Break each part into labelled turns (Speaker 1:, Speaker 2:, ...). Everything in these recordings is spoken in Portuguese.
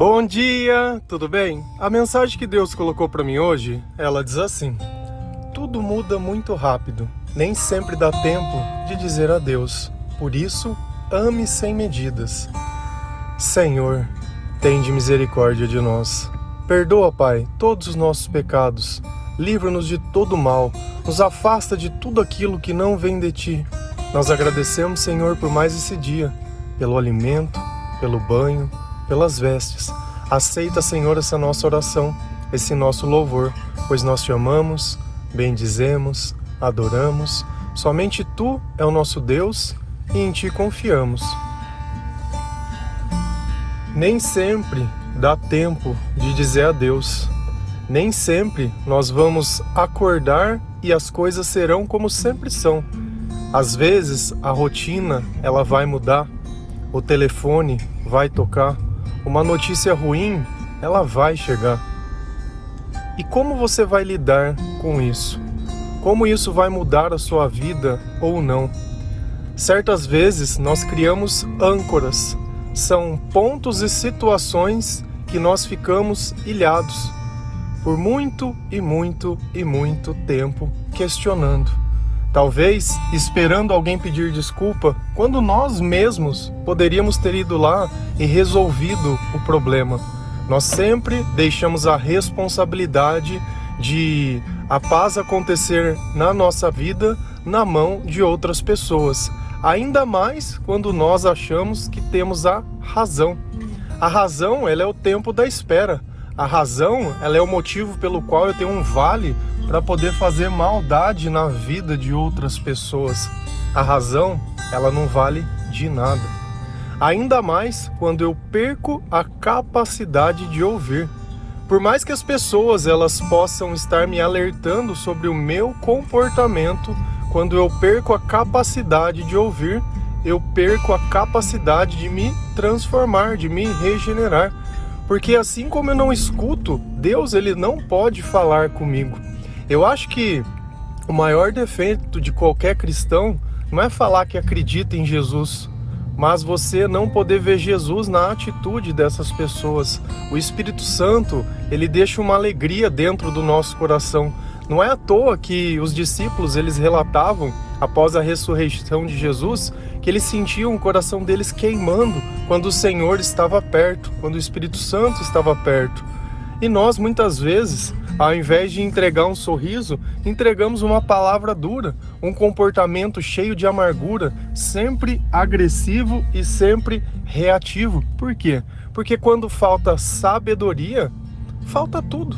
Speaker 1: Bom dia, tudo bem? A mensagem que Deus colocou para mim hoje, ela diz assim: tudo muda muito rápido, nem sempre dá tempo de dizer adeus. Por isso, ame sem medidas. Senhor, tende misericórdia de nós. Perdoa, Pai, todos os nossos pecados. Livra-nos de todo mal. Nos afasta de tudo aquilo que não vem de Ti. Nós agradecemos, Senhor, por mais esse dia, pelo alimento, pelo banho, pelas vestes. Aceita, Senhor, essa nossa oração, esse nosso louvor, pois nós Te amamos, bendizemos, adoramos. Somente Tu é o nosso Deus e em Ti confiamos. Nem sempre dá tempo de dizer adeus. Nem sempre nós vamos acordar e as coisas serão como sempre são. Às vezes a rotina ela vai mudar, o telefone vai tocar, uma notícia ruim ela vai chegar. E como você vai lidar com isso? Como isso vai mudar a sua vida ou não? Certas vezes nós criamos âncoras, são pontos e situações que nós ficamos ilhados por muito tempo questionando. Talvez esperando alguém pedir desculpa, quando nós mesmos poderíamos ter ido lá e resolvido o problema. Nós sempre deixamos a responsabilidade de a paz acontecer na nossa vida na mão de outras pessoas. Ainda mais quando nós achamos que temos a razão. A razão, ela é o tempo da espera. A razão, ela é o motivo pelo qual eu tenho um vale para poder fazer maldade na vida de outras pessoas. A razão, ela não vale de nada. Ainda mais quando eu perco a capacidade de ouvir. Por mais que as pessoas elas possam estar me alertando sobre o meu comportamento, quando eu perco a capacidade de ouvir, eu perco a capacidade de me transformar, de me regenerar. Porque assim como eu não escuto, Deus ele não pode falar comigo. Eu acho que o maior defeito de qualquer cristão não é falar que acredita em Jesus, mas você não poder ver Jesus na atitude dessas pessoas. O Espírito Santo, ele deixa uma alegria dentro do nosso coração. Não é à toa que os discípulos, eles relatavam, após a ressurreição de Jesus, que eles sentiam o coração deles queimando quando o Senhor estava perto, quando o Espírito Santo estava perto. E nós, muitas vezes, ao invés de entregar um sorriso, entregamos uma palavra dura, um comportamento cheio de amargura, sempre agressivo e sempre reativo. Por quê? Porque quando falta sabedoria, falta tudo.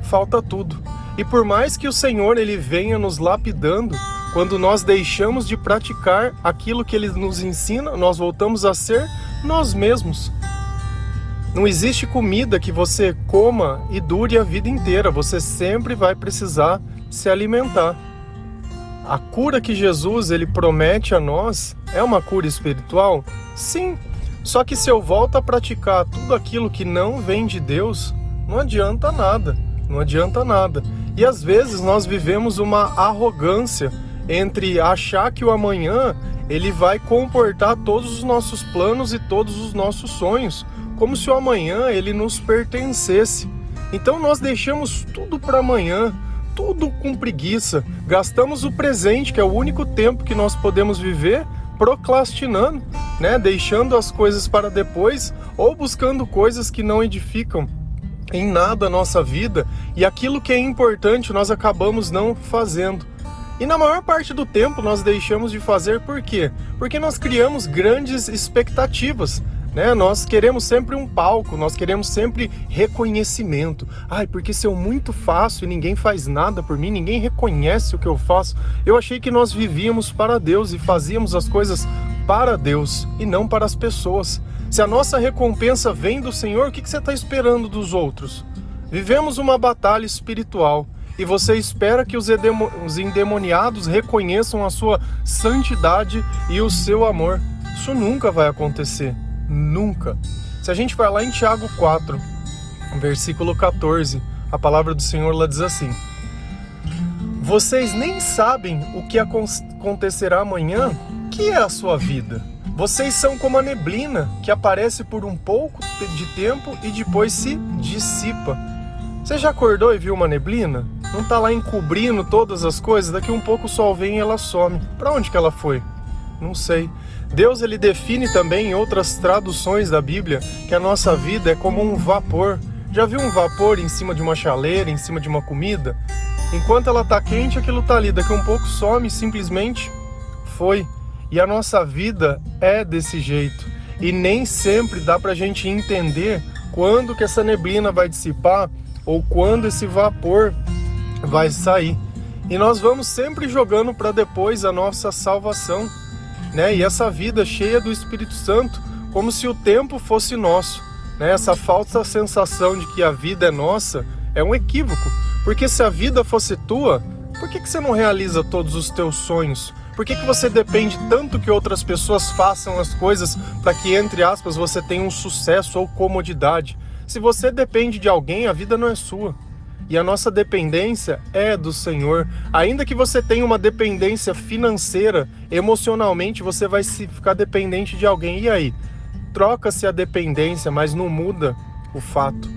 Speaker 1: Falta tudo. E por mais que o Senhor ele venha nos lapidando, quando nós deixamos de praticar aquilo que Ele nos ensina, nós voltamos a ser nós mesmos. Não existe comida que você coma e dure a vida inteira. Você sempre vai precisar se alimentar. A cura que Jesus ele promete a nós é uma cura espiritual? Sim. Só que se eu volto a praticar tudo aquilo que não vem de Deus, não adianta nada. Não adianta nada. E às vezes nós vivemos uma arrogância entre achar que o amanhã ele vai comportar todos os nossos planos e todos os nossos sonhos, como se o amanhã ele nos pertencesse. Então nós deixamos tudo para amanhã, tudo com preguiça, gastamos o presente, que é o único tempo que nós podemos viver, procrastinando, deixando as coisas para depois ou buscando coisas que não edificam em nada a nossa vida, e aquilo que é importante nós acabamos não fazendo. E na maior parte do tempo nós deixamos de fazer por quê? Porque nós criamos grandes expectativas, Nós queremos sempre um palco, nós queremos sempre reconhecimento. Porque se eu muito faço e ninguém faz nada por mim, ninguém reconhece o que eu faço. Eu achei que nós vivíamos para Deus e fazíamos as coisas para Deus e não para as pessoas. Se a nossa recompensa vem do Senhor, o que você está esperando dos outros? Vivemos uma batalha espiritual. E você espera que os endemoniados reconheçam a sua santidade e o seu amor. Isso nunca vai acontecer. Nunca. Se a gente vai lá em Tiago 4, versículo 14, a palavra do Senhor lá diz assim: vocês nem sabem o que acontecerá amanhã? O que é a sua vida? Vocês são como a neblina que aparece por um pouco de tempo e depois se dissipa. Você já acordou e viu uma neblina? Não está lá encobrindo todas as coisas? Daqui um pouco o sol vem e ela some. Para onde que ela foi? Não sei. Deus ele define também em outras traduções da Bíblia que a nossa vida é como um vapor. Já viu um vapor em cima de uma chaleira, em cima de uma comida? Enquanto ela está quente, aquilo está ali. Daqui um pouco some e simplesmente foi. E a nossa vida é desse jeito. E nem sempre dá para a gente entender quando que essa neblina vai dissipar ou quando esse vapor vai sair. E nós vamos sempre jogando para depois a nossa salvação, né? E essa vida cheia do Espírito Santo, como se o tempo fosse nosso, né? Essa falsa sensação de que a vida é nossa é um equívoco. Porque se a vida fosse tua, por que você não realiza todos os teus sonhos? Por que você depende tanto que outras pessoas façam as coisas para que, entre aspas, você tenha um sucesso ou comodidade? Se você depende de alguém, a vida não é sua. E a nossa dependência é do Senhor. Ainda que você tenha uma dependência financeira, emocionalmente você vai ficar dependente de alguém. E aí? Troca-se a dependência, mas não muda o fato.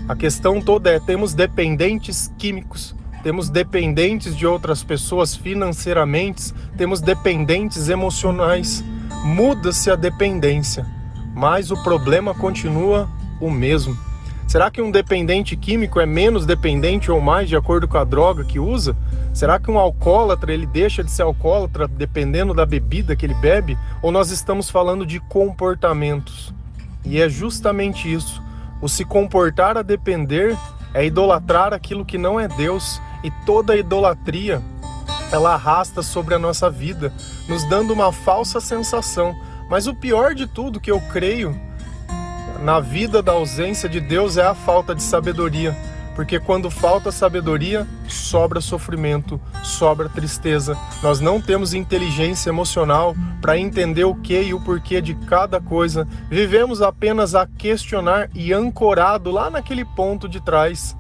Speaker 1: A questão toda é, temos dependentes químicos, temos dependentes de outras pessoas financeiramente, temos dependentes emocionais. Muda-se a dependência, mas o problema continua o mesmo. Será que um dependente químico é menos dependente ou mais de acordo com a droga que usa? Será que um alcoólatra ele deixa de ser alcoólatra dependendo da bebida que ele bebe? Ou nós estamos falando de comportamentos? E é justamente isso. O se comportar a depender é idolatrar aquilo que não é Deus. E toda idolatria, ela arrasta sobre a nossa vida, nos dando uma falsa sensação. Mas o pior de tudo que eu creio na vida da ausência de Deus é a falta de sabedoria. Porque quando falta sabedoria, sobra sofrimento, sobra tristeza. Nós não temos inteligência emocional para entender o que e o porquê de cada coisa. Vivemos apenas a questionar e ancorado lá naquele ponto de trás.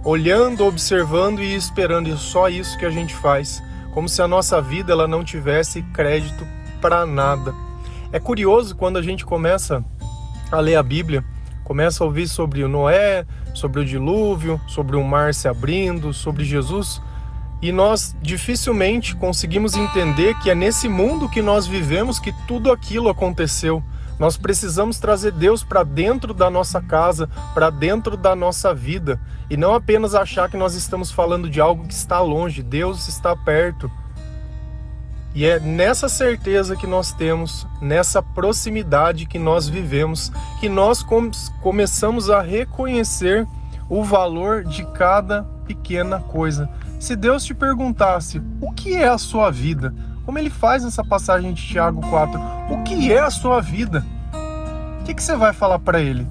Speaker 1: Olhando, observando e esperando, e só isso que a gente faz, como se a nossa vida ela não tivesse crédito para nada. É curioso quando a gente começa a ler a Bíblia, começa a ouvir sobre o Noé, sobre o dilúvio, sobre o mar se abrindo, sobre Jesus, e nós dificilmente conseguimos entender que é nesse mundo que nós vivemos que tudo aquilo aconteceu. Nós precisamos trazer Deus para dentro da nossa casa, para dentro da nossa vida, e não apenas achar que nós estamos falando de algo que está longe. Deus está perto. E é nessa certeza que nós temos, nessa proximidade que nós vivemos, que nós começamos a reconhecer o valor de cada pequena coisa. Se Deus te perguntasse, o que é a sua vida? Como ele faz nessa passagem de Tiago 4, o que é a sua vida? O que você vai falar para ele?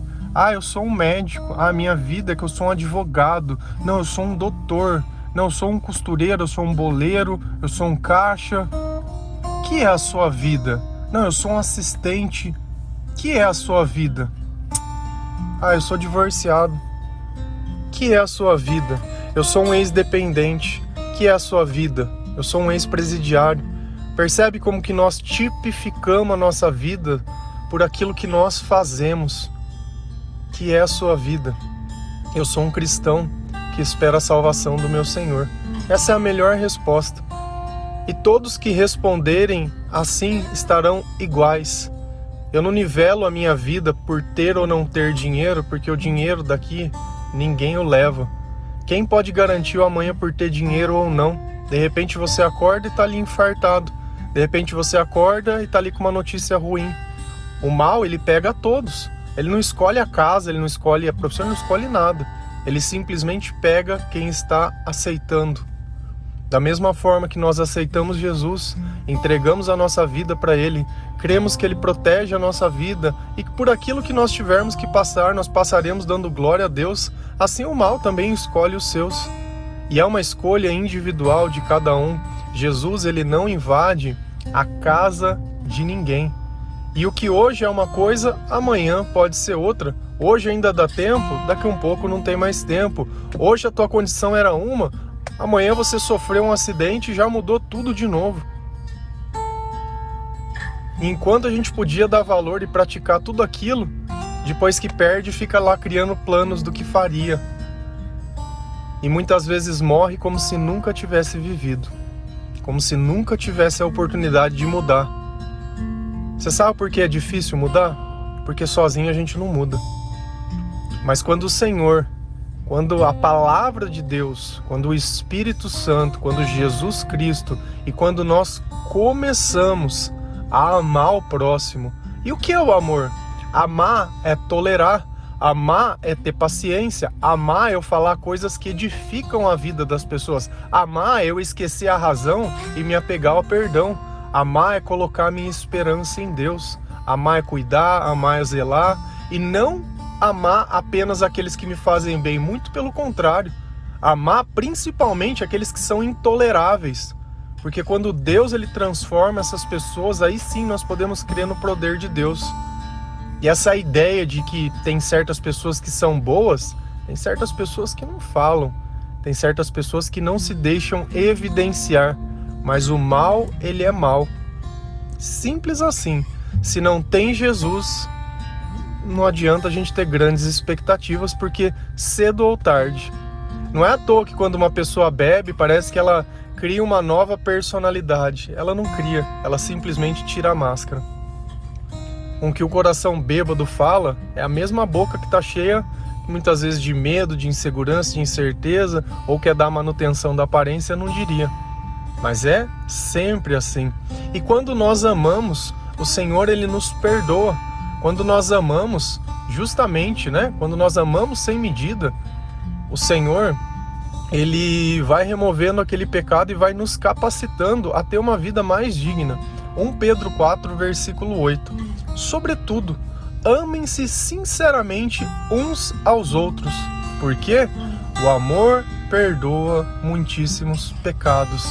Speaker 1: Eu sou um médico. Minha vida é que eu sou um advogado. Não, eu sou um doutor. Não, eu sou um costureiro, eu sou um boleiro, eu sou um caixa. O que é a sua vida? Não, eu sou um assistente. O que é a sua vida? Eu sou divorciado. O que é a sua vida? Eu sou um ex-dependente. O que é a sua vida? Eu sou um ex-presidiário. Percebe como que nós tipificamos a nossa vida por aquilo que nós fazemos? Que é a sua vida? Eu sou um cristão que espera a salvação do meu Senhor. Essa é a melhor resposta. E todos que responderem assim estarão iguais. Eu não nivelo a minha vida por ter ou não ter dinheiro, porque o dinheiro daqui ninguém o leva. Quem pode garantir o amanhã por ter dinheiro ou não? De repente você acorda e está ali infartado. De repente você acorda e está ali com uma notícia ruim. O mal, ele pega a todos. Ele não escolhe a casa, ele não escolhe a profissão, ele não escolhe nada. Ele simplesmente pega quem está aceitando. Da mesma forma que nós aceitamos Jesus, entregamos a nossa vida para Ele, cremos que Ele protege a nossa vida e que por aquilo que nós tivermos que passar, nós passaremos dando glória a Deus, assim o mal também escolhe os seus. E é uma escolha individual de cada um. Jesus, Ele não invade a casa de ninguém. E o que hoje é uma coisa, amanhã pode ser outra. Hoje ainda dá tempo, daqui um pouco não tem mais tempo. Hoje a tua condição era uma, amanhã você sofreu um acidente e já mudou tudo de novo. E enquanto a gente podia dar valor e praticar tudo aquilo, depois que perde, fica lá criando planos do que faria. E muitas vezes morre como se nunca tivesse vivido, como se nunca tivesse a oportunidade de mudar. Você sabe por que é difícil mudar? Porque sozinho a gente não muda. Mas quando o Senhor, quando a palavra de Deus, quando o Espírito Santo, quando Jesus Cristo e quando nós começamos a amar o próximo. E o que é o amor? Amar é tolerar, amar é ter paciência, amar é eu falar coisas que edificam a vida das pessoas, amar é eu esquecer a razão e me apegar ao perdão, amar é colocar minha esperança em Deus, amar é cuidar, amar é zelar e não amar apenas aqueles que me fazem bem, muito pelo contrário, amar principalmente aqueles que são intoleráveis, porque quando Deus ele transforma essas pessoas, aí sim nós podemos crer no poder de Deus. E essa ideia de que tem certas pessoas que são boas, tem certas pessoas que não falam, tem certas pessoas que não se deixam evidenciar, mas o mal, ele é mal. Simples assim. Se não tem Jesus, não adianta a gente ter grandes expectativas, porque cedo ou tarde. Não é à toa que quando uma pessoa bebe, parece que ela cria uma nova personalidade. Ela não cria, ela simplesmente tira a máscara. Com o que o coração bêbado fala, é a mesma boca que está cheia, muitas vezes, de medo, de insegurança, de incerteza, ou quer dar manutenção da aparência, não diria. Mas é sempre assim. E quando nós amamos, o Senhor, ele nos perdoa. Quando nós amamos, justamente, quando nós amamos sem medida, o Senhor, ele vai removendo aquele pecado e vai nos capacitando a ter uma vida mais digna. 1 Pedro 4, versículo 8. Sobretudo, amem-se sinceramente uns aos outros, porque o amor perdoa muitíssimos pecados.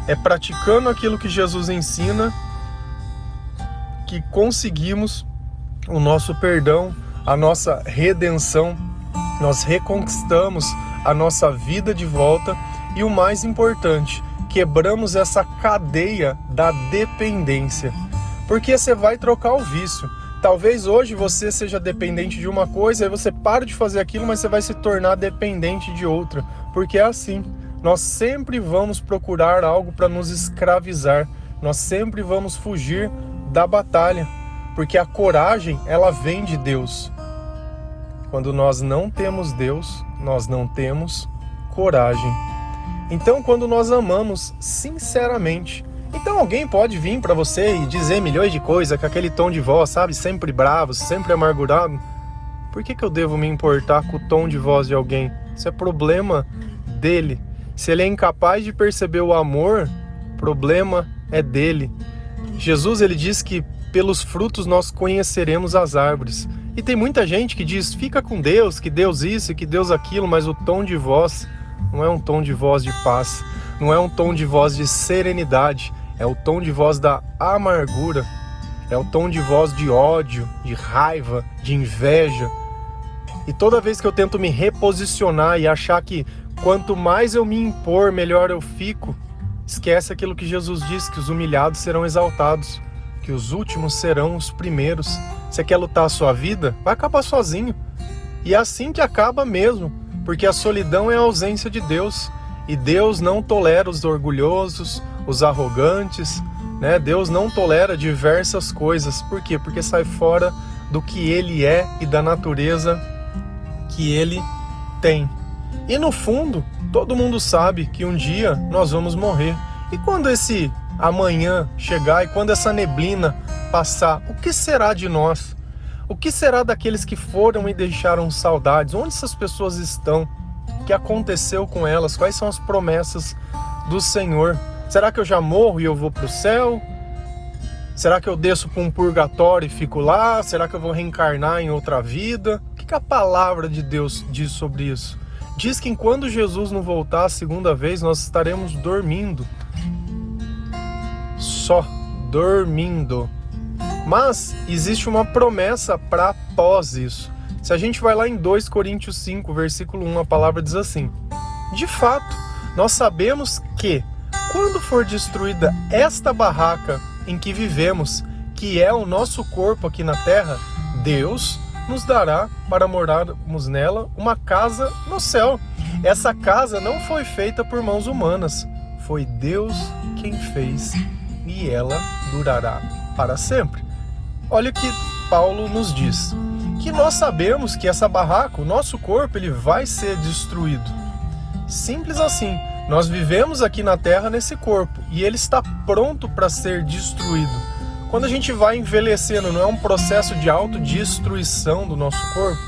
Speaker 1: É praticando aquilo que Jesus ensina que conseguimos o nosso perdão, a nossa redenção, nós reconquistamos a nossa vida de volta e o mais importante, quebramos essa cadeia da dependência. Porque você vai trocar o vício. Talvez hoje você seja dependente de uma coisa, aí você para de fazer aquilo, mas você vai se tornar dependente de outra. Porque é assim, nós sempre vamos procurar algo para nos escravizar. Nós sempre vamos fugir da batalha. Porque a coragem, ela vem de Deus. Quando nós não temos Deus, nós não temos coragem. Então, quando nós amamos sinceramente, então alguém pode vir para você e dizer milhões de coisas com aquele tom de voz, sabe? Sempre bravo, sempre amargurado. Por que eu devo me importar com o tom de voz de alguém? Isso é problema dele. Se ele é incapaz de perceber o amor, problema é dele. Jesus, ele diz que pelos frutos nós conheceremos as árvores. E tem muita gente que diz, fica com Deus, que Deus isso, que Deus aquilo, mas o tom de voz não é um tom de voz de paz, não é um tom de voz de serenidade, é o tom de voz da amargura, é o tom de voz de ódio, de raiva, de inveja. E toda vez que eu tento me reposicionar e achar que quanto mais eu me impor, melhor eu fico, esquece aquilo que Jesus disse, que os humilhados serão exaltados, que os últimos serão os primeiros. Você quer lutar a sua vida? Vai acabar sozinho. E é assim que acaba mesmo, porque a solidão é a ausência de Deus. E Deus não tolera os orgulhosos, os arrogantes, Deus não tolera diversas coisas. Por quê? Porque sai fora do que Ele é e da natureza que Ele tem. E no fundo, todo mundo sabe que um dia nós vamos morrer. E quando esse amanhã chegar e quando essa neblina passar, o que será de nós? O que será daqueles que foram e deixaram saudades? Onde essas pessoas estão? O que aconteceu com elas? Quais são as promessas do Senhor? Será que eu já morro e eu vou para o céu? Será que eu desço para um purgatório e fico lá? Será que eu vou reencarnar em outra vida? O que a palavra de Deus diz sobre isso? Diz que quando Jesus não voltar a segunda vez, nós estaremos dormindo. Só dormindo. Mas existe uma promessa para após isso. Se a gente vai lá em 2 Coríntios 5, versículo 1, a palavra diz assim: de fato, nós sabemos que, quando for destruída esta barraca em que vivemos, que é o nosso corpo aqui na terra, Deus nos dará para morarmos nela uma casa no céu. Essa casa não foi feita por mãos humanas, foi Deus quem fez e ela durará para sempre. Olha o que Paulo nos diz, que nós sabemos que essa barraca, o nosso corpo, ele vai ser destruído. Simples assim, nós vivemos aqui na terra nesse corpo e ele está pronto para ser destruído. Quando a gente vai envelhecendo, não é um processo de autodestruição do nosso corpo?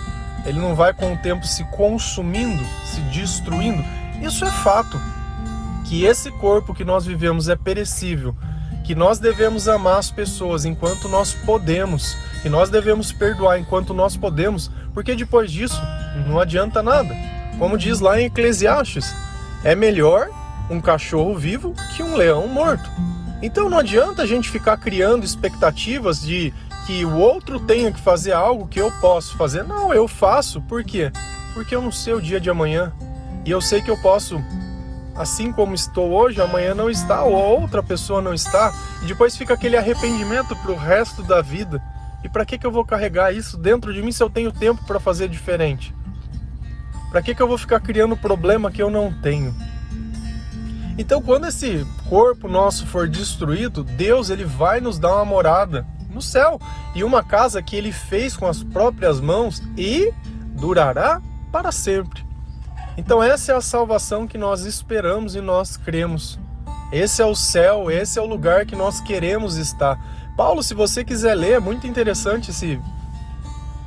Speaker 1: Ele não vai com o tempo se consumindo, se destruindo? Isso é fato. Que esse corpo que nós vivemos é perecível, que nós devemos amar as pessoas enquanto nós podemos, que nós devemos perdoar enquanto nós podemos, porque depois disso não adianta nada. Como diz lá em Eclesiastes, é melhor um cachorro vivo que um leão morto. Então não adianta a gente ficar criando expectativas de que o outro tenha que fazer algo que eu posso fazer. Não, eu faço. Por quê? Porque eu não sei o dia de amanhã. E eu sei que eu posso, assim como estou hoje, amanhã não está, ou outra pessoa não está. E depois fica aquele arrependimento para o resto da vida. E para que eu vou carregar isso dentro de mim se eu tenho tempo para fazer diferente? Para que eu vou ficar criando problema que eu não tenho? Então, quando esse corpo nosso for destruído, Deus ele vai nos dar uma morada no céu e uma casa que ele fez com as próprias mãos e durará para sempre. Então, essa é a salvação que nós esperamos e nós cremos. Esse é o céu, esse é o lugar que nós queremos estar. Paulo, se você quiser ler, é muito interessante esse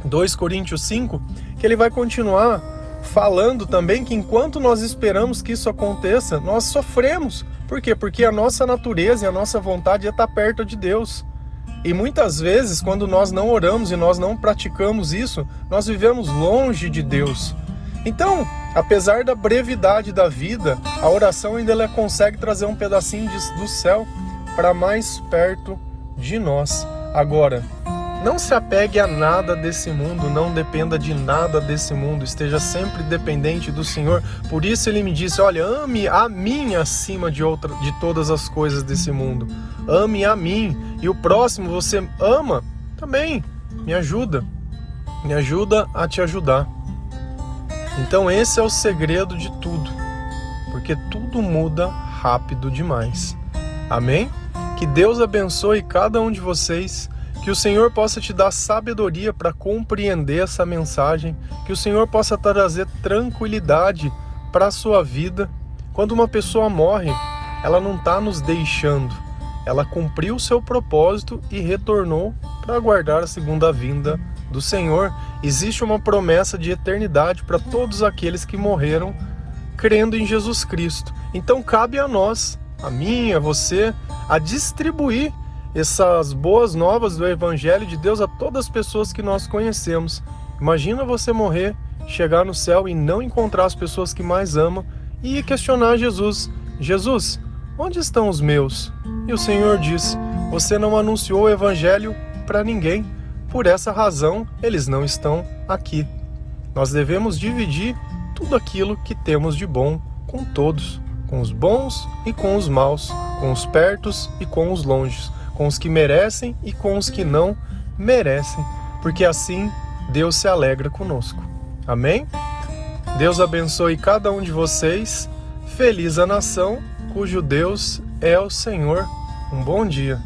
Speaker 1: 2 Coríntios 5, que ele vai continuar falando também que enquanto nós esperamos que isso aconteça, nós sofremos. Por quê? Porque a nossa natureza e a nossa vontade é estar perto de Deus. E muitas vezes, quando nós não oramos e nós não praticamos isso, nós vivemos longe de Deus. Então, apesar da brevidade da vida, a oração ainda ela consegue trazer um pedacinho do céu para mais perto de nós. Agora, não se apegue a nada desse mundo, não dependa de nada desse mundo, esteja sempre dependente do Senhor. Por isso ele me disse, olha, ame a mim acima de todas as coisas desse mundo. Ame a mim. E o próximo você ama também. Me ajuda a te ajudar. Então esse é o segredo de tudo, porque tudo muda rápido demais. Amém? Que Deus abençoe cada um de vocês. Que o Senhor possa te dar sabedoria para compreender essa mensagem. Que o Senhor possa trazer tranquilidade para a sua vida. Quando uma pessoa morre, ela não está nos deixando. Ela cumpriu o seu propósito e retornou para aguardar a segunda vinda do Senhor. Existe uma promessa de eternidade para todos aqueles que morreram crendo em Jesus Cristo. Então cabe a nós, a mim, a você, a distribuir essas boas novas do Evangelho de Deus a todas as pessoas que nós conhecemos. Imagina você morrer, chegar no céu e não encontrar as pessoas que mais ama e questionar Jesus. Jesus, onde estão os meus? E o Senhor diz, você não anunciou o Evangelho para ninguém. Por essa razão, eles não estão aqui. Nós devemos dividir tudo aquilo que temos de bom com todos, com os bons e com os maus, com os pertos e com os longes, com os que merecem e com os que não merecem, porque assim Deus se alegra conosco. Amém? Deus abençoe cada um de vocês. Feliz a nação cujo Deus é o Senhor. Um bom dia.